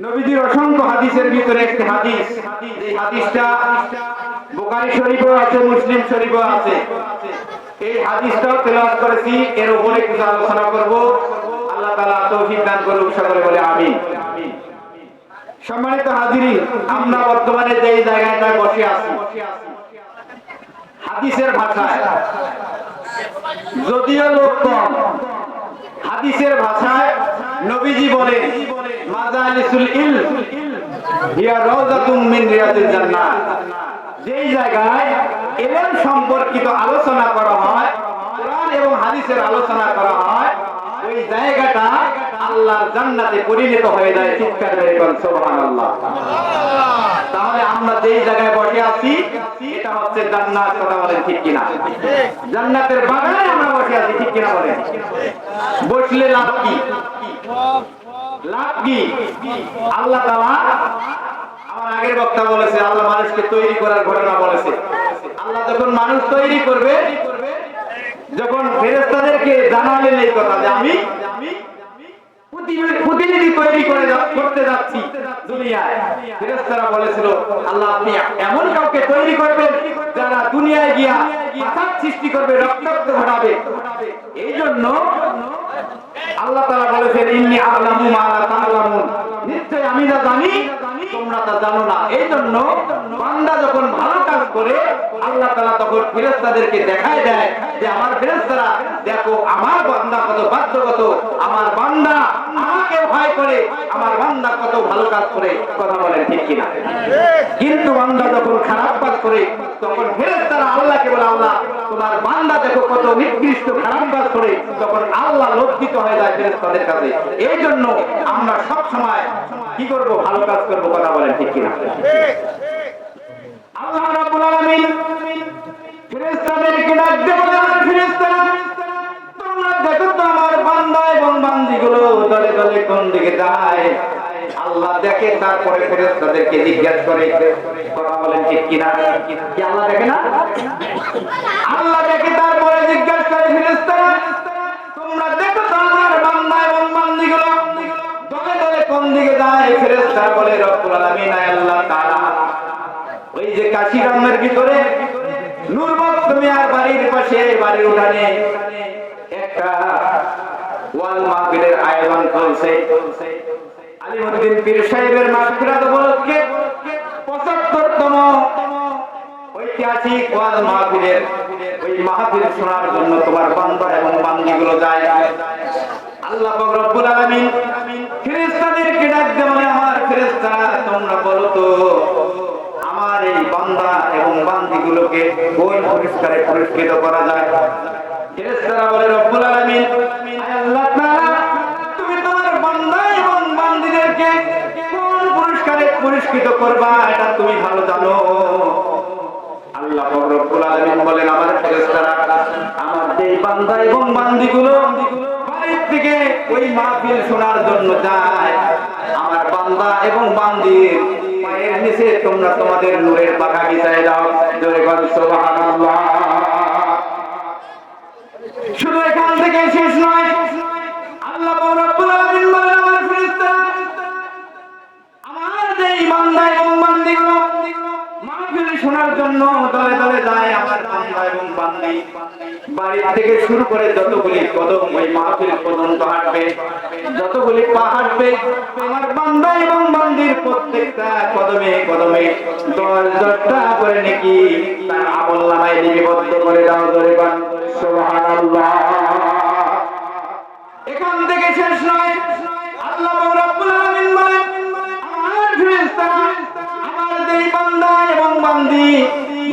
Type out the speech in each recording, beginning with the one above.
নবীজির অসংখ্য হাদিসের ভিতরে একটি হাদিস, এই হাদিসটা বুখারী শরীফেও আছে, মুসলিম শরীফেও আছে। এই হাদিসটাও তেলাওয়াত করেছি, এর উপরে কিছু আলোচনা করব। আল্লাহ তাআলা তৌফিক দান করুন, সকলে বলে আমিন। সম্মানিত হাজিরিন, আমরা বর্তমানে যে জায়গাটায় বসে আছি, হাদিসের ভাষায়, যদিও লোক কম, হাদিসের ভাষায় নবীজি বলেন মাজালিসুল ইলম হিয়া রাওযাতুম মিন রিয়াদিল জান্নাহ। যেই জায়গায় ইলম সম্পর্কিত আলোচনা করা হয়, কোরআন এবং হাদিসের আলোচনা করা হয়, ওই জায়গাটা আল্লাহর জান্নাতে পরিণত হয়ে যায়। চিৎকার করে বলেন সুবহানাল্লাহ। তাহলে আমরা যেই জায়গায় বসে আছি এটা হচ্ছে জান্নাত। কথা বলেন ঠিক কিনা? জান্নাতের বাগানে আমরা বসে আছি, ঠিক কিনা বলেন? বসলে লাভ কি? লাভ কি? আল্লাহ তাআলা, আমার আগের বক্তা বলেছে, আল্লাহ মানুষকে তৈরি করার ঘটনা বলেছে। আল্লাহ যখন মানুষ তৈরি করবে, যখন ফেরেশতাদেরকে জানালেন এই কথা যে আমি প্রতিনিধি তৈরি করতে যাচ্ছি দুনিয়ায়, ফেরেশতারা বলেছিল আল্লাহ আপনি এমন কাউকে তৈরি করবেন যারা দুনিয়ায় গিয়া ফাসাদ সৃষ্টি করবে, রক্তাক্ত ঘটাবে। এই জন্য আল্লাহ তাআলা বলেছেন ইন্নী আ'লামু মা লা তা'লামুন, নিশ্চয় আমি যা জানি তোমরা তা জানো না। এই জন্য বান্দা যখন ভালো কাজ করে আল্লাহ তাআলা তখন ফেরেশতাদেরকে দেখায় দেয় যে আমার ফেরেশতারা দেখো আমার বান্দা কত বাধ্যগত, আমার বান্দা আমাকে ভয় করে, আমার বান্দা কত ভালো কাজ করে। কথা বলেন ঠিক কিনা? কিন্তু বান্দা যখন খারাপ কাজ করে তখন ফেরেশতারা আল্লাহকে বলে আল্লাহ তোমার বান্দা দেখো কত নিকৃষ্ট খারাপ কাজ করে, তখন আল্লাহ লজ্জিত হয়ে যায় ফেরেশতাদের কাছে। এই জন্য আমরা সব সময় কি করব? ভালো কাজ করব। কথা বলেন ঠিক কিনা? আল্লাহ রাব্বুল আলামিন ফেরেশতাদেরকে ডাক দিয়ে বলে আমার ফেরেশতারা তোমরা দেখো তো আমার বান্দা এবং বান্দীগুলো দলে দলে কোন দিকে যায়। আল্লাহ দেখে, তারপরে ফেরেশতাদেরকে জিজ্ঞাসা করে। কথা বলেন ঠিক কিনা? কি আল্লাহ দেখে না? আল্লাহ দেখে, তারপরে জিজ্ঞাসা করে ফেরেশতারা তোমরা দেখো তো আমার বান্দা এবং বান্দীগুলো দলে দলে কোন দিকে যায়। ফেরেশতারা বলে রব্বুল আলামিন আল্লাহ তাআলা ওই যে কাশিরামের ভিতরে নূরবক্ত মিয়ার বাড়ির পাশে, বাড়ির উঠানে একটা ওয়াল মাহফিলের আয়োজন চলছে। আলিমউদ্দিন পীর সাহেবের মাহফিলাত উপলক্ষে ৭৫তম ঐতিহাসিক ওয়াল মাহফিলের ওই মাহফিল শোনার জন্য তোমার বান্দা এবং বান্দীগুলো যায়। আল্লাহ পাক রব্বুল আলামিন ফেরেশতাদেরকে ডাক দিয়ে বলে আমার ফেরেশতারা তোমরা বলো তো আমার এই বান্দা এবং বান্দীগুলোকে কোন পুরস্কারে পুরস্কৃত করা যায়? ফেরেশতারা বলে রব্বুল আলামিন আল্লাহ তাআলা তুমি তোমার বান্দা এবং বান্দীদেরকে কোন পুরস্কারে পুরস্কৃত করবা এটা তুমি ভালো জানো। আল্লাহ পাক রব্বুল আলামিন বলেন আমার ফেরেশতারা আমার এই বান্দা এবং বান্দীগুলো বাড়ির থেকে ওই মাহফিল শোনার জন্য যায়, আমার বান্দা এবং বান্দীর পায়ের নিচে তোমরা তোমাদের নূরের পাখা বিছায় দাও। জোরে বল সুবহানাল্লাহ। শুধু এখান থেকে শেষ নয়, আল্লাহ রাব্বুল আলামিন বলেন আমার ফেরেশতারা আমার যেই বান্দা এবং বান্দীগুলো মাহফিল শোনার জন্য দলে দলে যায়, আমার বান্দা এবং বান্দী বাড়ি থেকে শুরু করে যতগুলি কদম ওই মাহফিল পর্যন্ত হাঁটবে, যতগুলি পা হাঁটবে, আমার বান্দা এবং বান্দীর প্রত্যেকটা কদমে কদমে ১০টা করে নেকি তার আমলনামায় লিপিবদ্ধ করে দাও। জোরে বল সুবহানাল্লাহ। এখান থেকে শেষ নয়, আল্লাহ রাব্বুল আলামিন বলেন আমার ফেরেশতারা আমার যেই বান্দা এবং বান্দী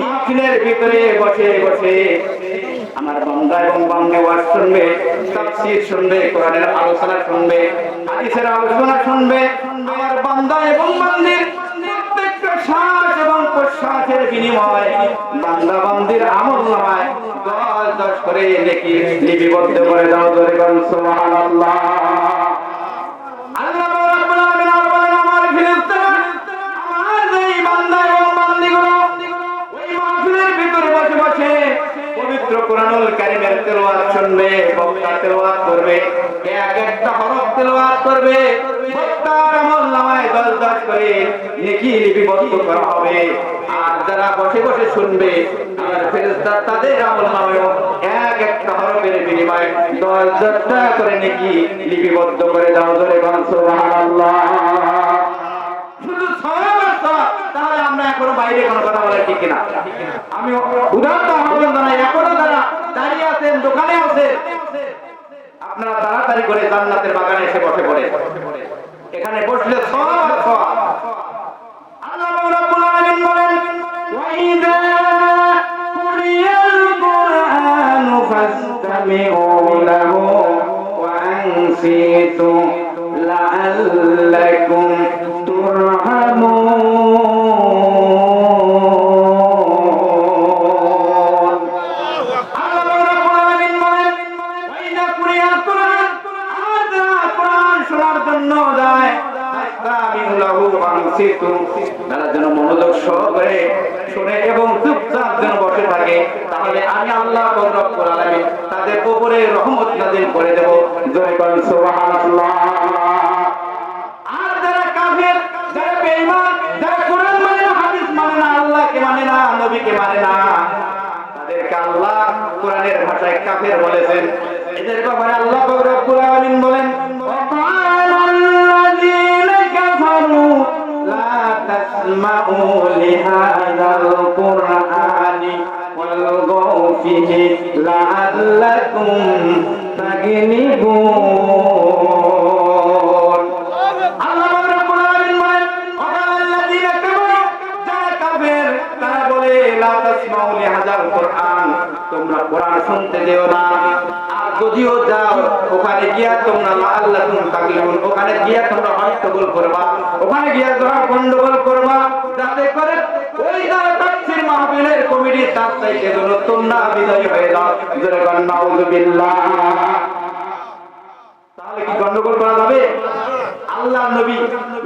মাহফিলের ভিতরে বসে বসে আমার বান্দা এবং বান্দী ওয়াজ শুনবে, তাফসীর শুনবে, কোরআনের আলোচনা শুনবে, হাদিসের আলোচনা শুনবে, আমার বান্দা এবং বান্দীর প্রত্যেকটা শ্বাস এবং প্রশ্বাসের বিনিময়ে বান্দা বান্দীর আমলনামায় ১০ করে নেকি লিপিবদ্ধ করে দাও। জোরে বল সুবহানাল্লাহ। আল্লাহ রাব্বুল আলামিন বলেন আমার ফেরেশতারা আমার যেই বান্দা এবং বান্দীগুলো ওই মাহফিলের ভিতরে বসে বসে পবিত্র কোরআনুল কারীমের তেলাওয়াত শুনবে, বক্তা তেলাওয়াত করবে, এক একটা হরফ তেলাওয়াত করবে, বক্তার আমলনামায় ১০ নেকি লিপিবদ্ধ করা হবে। আর যারা বসে বসে শুনবে আর ফেরেশতা তাদের আমলনামায়ও এক একটা হরফের বিনিময়ে 10,000 টাকা করে নেকি লিপিবদ্ধ করে দাও। জোরে বলুন সুবহানাল্লাহ। শুধু সওয়াব আর সওয়াব। তাহলে আমরা এখনো বাইরে কোনো কথা বলা ঠিক কিনা? আমি উদাহরণ আহ্বান জানাই, এখনো যারা দাঁড়িয়ে আছেন, দোকানে আছেন, আপনারা তাড়াতাড়ি করে জান্নাতের বাগানে এসে বসে পড়ে। এখানে বসলে সওয়াব আর সওয়াব। আল্লাহ রাব্বুল আলামিন বলেন, ওয়াইদা কুরিয়াল কুরআনু ফাসতামিউ লাহু ওয়া আনসিতু লাআল্লাকুম তুরহামুন। আল্লাহ রাব্বুল আলামিন বলেন, ওয়াইদা কুরিয়াল কুরআন, যারা কোরআন শোনার জন্য যায়, ফাসতামিউ লাহু ওয়া আনসিতু, তারা যেন মনোযোগ সহকারে শুনে এবং চুপচাপ যেন বসে থাকে। তাহলে আমি আল্লাহ রাব্বুল আলামিন তাদের উপরে রহমত নাযিল করে দেব। জয় বলেন সুবহানাল্লাহ। আর যারা কাফের, যারা বেঈমান, যারা কোরআন মানে না, হাদিস মানে না, আল্লাহকে মানে না, নবীকে মানে না, তাদেরকে আল্লাহ কোরআনের ভাষায় কাফের বলেছেন। এদের ব্যাপারে আল্লাহ রাব্বুল আলামিন বলেন, ওয়াকালাল্লাযীনা কাফারু লা তাসমাউ লিহাযাল কুরআনি ওয়ালগাউ ফীহি লাআল্লাকুম তাগলিবুন। আল্লাহ রাব্বুল আলামিন বলেন, ওয়াকালাল্লাযীনা কাফারু, যারা কাফের তারা বলে, লা তাসমাউ লিহাযাল কুরআন, তোমরা কোরআন শুনতে দিও না। আর যদিও যাও, ওখানে গিয়া তোমরা লাআল্লাকুম তাগলিবুন, ওখানে গিয়া তোমরা হট্টগোল করবা, ওখানে গিয়া তোমরা গন্ডগোল করবা, যাতে করে ওই যারা তাফসীর মাহফিলের কমিটি তার চাইতে যেন তোমরা বিজয়ী হয়ে যাও। জোরে বলেন নাউযুবিল্লাহ। তাহলে কি গন্ডগোল করা যাবে? আল্লাহর নবী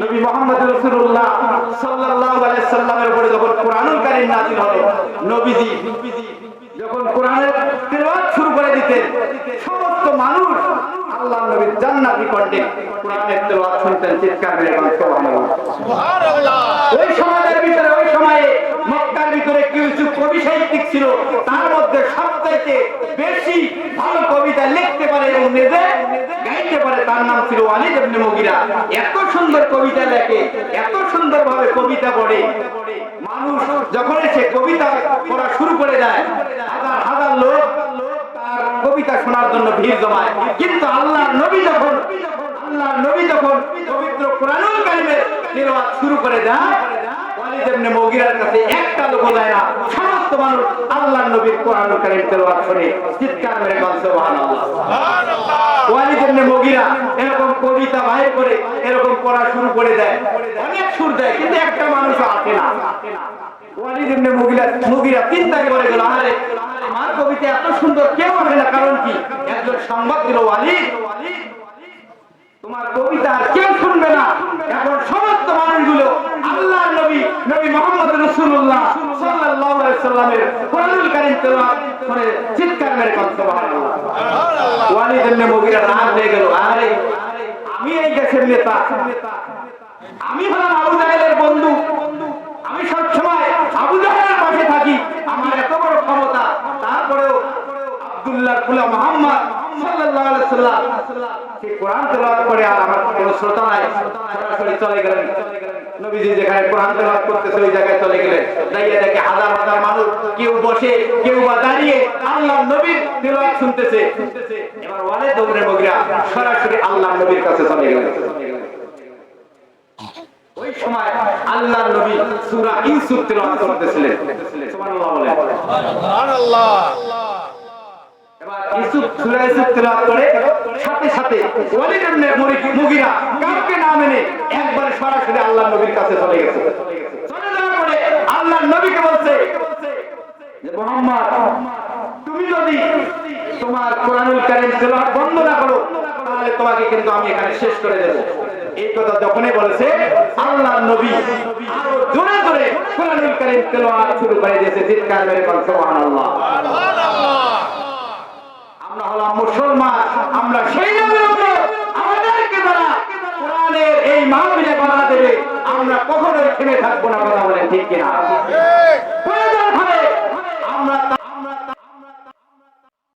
নবী মুহাম্মদ রাসূলুল্লাহ সাল্লাল্লাহু আলাইহি সাল্লামের উপরে যখন কোরআনুল কারীম নাযিল হলো, নবীজি যখন কোরআনের তেলাওয়াত শুরু করে দিতেন, সমস্ত মানুষ আল্লাহর নবীর জান্নাতি কণ্ঠে কোরআনের তেলাওয়াত শুনতেন, চিৎকার করে বলেন সুবহানাল্লাহ। সুবহানাল্লাহ। ওই সমাজের ভিতরে, ওই সময়ে মক্কার ভিতরে কিছু কবি সাহিত্যিক ছিল, তার মধ্যে সবচাইতে বেশি ভালো কবিতা লিখতে পারে এবং নিজে গাইতে পারে, তার নাম ছিল ওয়ালিদ ইবনে মুগিরা। এত সুন্দর কবিতা লেখে, এত সুন্দরভাবে কবিতা পড়ে, মানুষ যখন সে কবিতা পড়া শুরু করে দেয়, হাজার হাজার লোক তার কবিতা শোনার জন্য ভিড় জমায়। কিন্তু আল্লাহর নবী যখন পবিত্র কোরআনুল কারীমের তিলাওয়াত শুরু করে দেয়, ওয়ালিদ ইবনে মুগিরার কাছে একটা লোক যায় না, সমস্ত মানুষ আল্লাহর নবীর কোরআনুল কারীম তেলাওয়াত শুনে চিৎকার করে বলেন সুবহানাল্লাহ। সুবহানাল্লাহ। ওয়ালিদ ইবনে মুগিরা এরকম কবিতা বাইর করে এরকম পড়া শুরু করে দেয়, অনেক সুর দেয়, কিন্তু একটা মানুষও আসে না। ওয়ালিদ ইবনে মুগিরা চিন্তা করে গেল, আরে আমার কবিতা এত সুন্দর, কেউ আসে না, কারণ কি? একজন সংবাদ দিল, ওয়ালিদ তোমার কবিতা আর কেউ শুনবে না। এখন সমস্ত মানুষগুলো আল্লাহর নবী মুহাম্মদ রাসূলুল্লাহ সাল্লাল্লাহু আলাইহি সাল্লামের কোরআনুল কারীম তেলাওয়াত শুনে চিৎকার মেরে বলেন সুবহানাল্লাহ। সুবহানাল্লাহ। ওয়ালিদ ইবনে মুগিরা রাগ হয়ে গেল, আরে আমি এই দেশের নেতা, আমি হলাম আবু জাহেলের বন্ধু, আমি সব সময় আবু জাহেলের পাশে থাকি, আমার এত বড় ক্ষমতা, তারপরেও আব্দুল্লাহ কুলা মুহাম্মদ সাল্লাল্লাহু আলাইহি সাল্লাম সেই কোরআন তেলাওয়াত করে আর আমার কোনো শ্রোতা নাই, সরাসরি চলে গেলেন। নবীজি যেখানে কোরআন তেলাওয়াত করতেছে ওই জায়গায় চলে গেলেন, দাঁড়িয়ে দেখে হাজার হাজার মানুষ, কেউ বসে কেউ বা দাঁড়িয়ে আল্লাহর নবীর তেলাওয়াত শুনতেছে। এবার ওয়ালিদ ইবনে মুগিরা সরাসরি আল্লাহর নবীর কাছে চলে গেলেন। ওই সময় আল্লাহর নবী সূরা ইউসুফ তেলাওয়াত করতেছিলেন। সুবহানাল্লাহ বলেন। সুবহানাল্লাহ। এবার সূরা ইউসুফ তেলাওয়াত করে সাথে সাথে ওয়ালিদ ইবনে মুগিরা কাউকে না মেনে একবারে সরাসরি আল্লাহর নবীর কাছে চলে গেছে। চলে যাওয়ার পরে আল্লাহর নবীকে বলছে যে মুহাম্মদ, তুমি যদি তোমার কোরআনুল কারীম তেলাওয়াত বন্ধ না করো, তাহলে তোমাকে কিন্তু আমি এখানে শেষ করে দেব। এই কথা যখনই বলেছে, আল্লাহর নবী আরো জোরে জোরে কোরআনুল কারীম তেলাওয়াত শুরু করে দিয়েছে, চিৎকার মেরে বলেন সুবহানাল্লাহ। সুবহানাল্লাহ। আমরা হলাম মুসলমান, আমরা সেই নবীর উম্মত, আমাদেরকে যারা কোরআন কোরআনের এই মাহফিলে বাধা দেবে, আমরা কখনোই থেমে থাকবো না। কথা বলেন ঠিক কিনা?